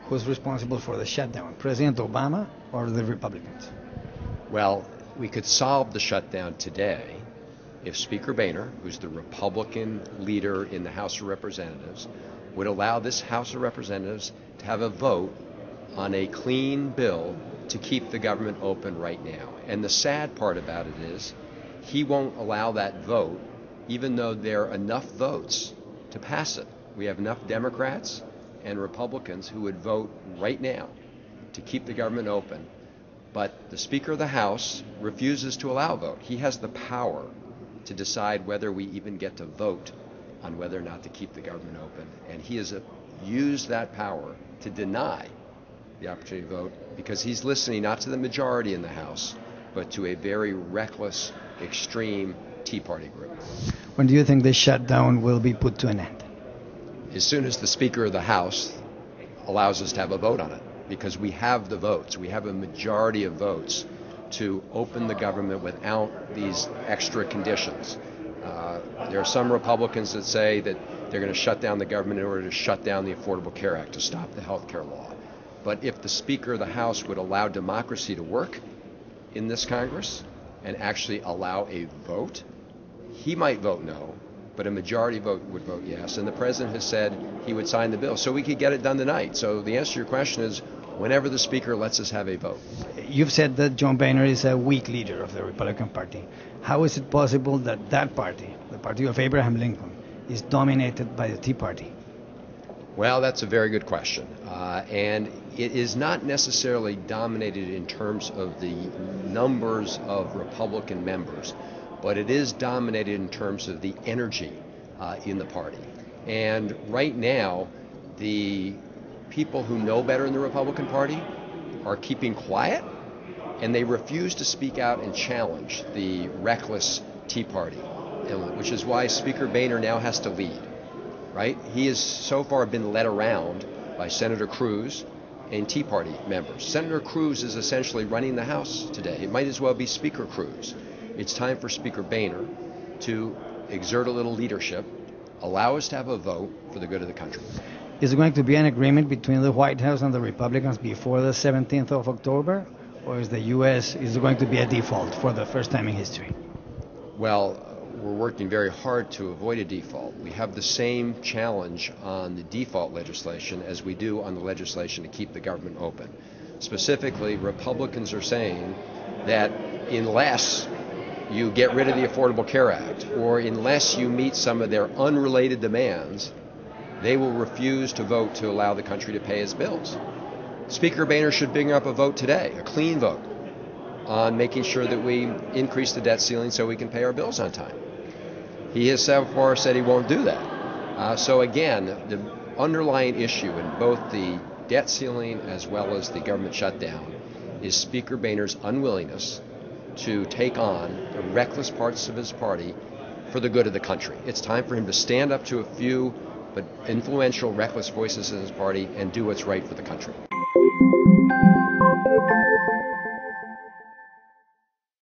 Who's responsible for the shutdown, President Obama or the Republicans? Well, we could solve the shutdown today if Speaker Boehner, who's the Republican leader in the House of Representatives, would allow this House of Representatives to have a vote on a clean bill to keep the government open right now. And the sad part about it is he won't allow that vote, even though there are enough votes to pass it. We have enough Democrats and Republicans who would vote right now to keep the government open. But the Speaker of the House refuses to allow a vote. He has the power to decide whether we even get to vote on whether or not to keep the government open. And he has used that power to deny the opportunity to vote because he's listening not to the majority in the House, but to a very reckless, extreme Tea Party group. When do you think the shutdown will be put to an end? As soon as the Speaker of the House allows us to have a vote on it, because we have the votes. We have a majority of votes to open the government without these extra conditions. There are some Republicans that say that they're going to shut down the government in order to shut down the Affordable Care Act, to stop the health care law. But if the Speaker of the House would allow democracy to work in this Congress and actually allow a vote, he might vote no, but a majority vote would vote yes. And the President has said he would sign the bill, so we could get it done tonight. So the answer to your question is whenever the Speaker lets us have a vote. You've said that John Boehner is a weak leader of the Republican Party. How is it possible that that party, the party of Abraham Lincoln, is dominated by the Tea Party? Well, that's a very good question. And it is not necessarily dominated in terms of the numbers of Republican members, but it is dominated in terms of the energy in the party. And right now, the people who know better in the Republican Party are keeping quiet, and they refuse to speak out and challenge the reckless Tea Party, which is why Speaker Boehner now has to lead, right? He has so far been led around by Senator Cruz and Tea Party members. Senator Cruz is essentially running the House today. It might as well be Speaker Cruz. It's time for Speaker Boehner to exert a little leadership, allow us to have a vote for the good of the country. Is there going to be an agreement between the White House and the Republicans before the 17th of October? Or is is there going to be a default for the first time in history? Well, we're working very hard to avoid a default. We have the same challenge on the default legislation as we do on the legislation to keep the government open. Specifically, Republicans are saying that unless you get rid of the Affordable Care Act, or unless you meet some of their unrelated demands, they will refuse to vote to allow the country to pay its bills. Speaker Boehner should bring up a vote today, a clean vote, on making sure that we increase the debt ceiling so we can pay our bills on time. He has so far said he won't do that. So again, the underlying issue in both the debt ceiling as well as the government shutdown is Speaker Boehner's unwillingness to take on the reckless parts of his party for the good of the country. It's time for him to stand up to a few but influential, reckless voices in his party and do what's right for the country.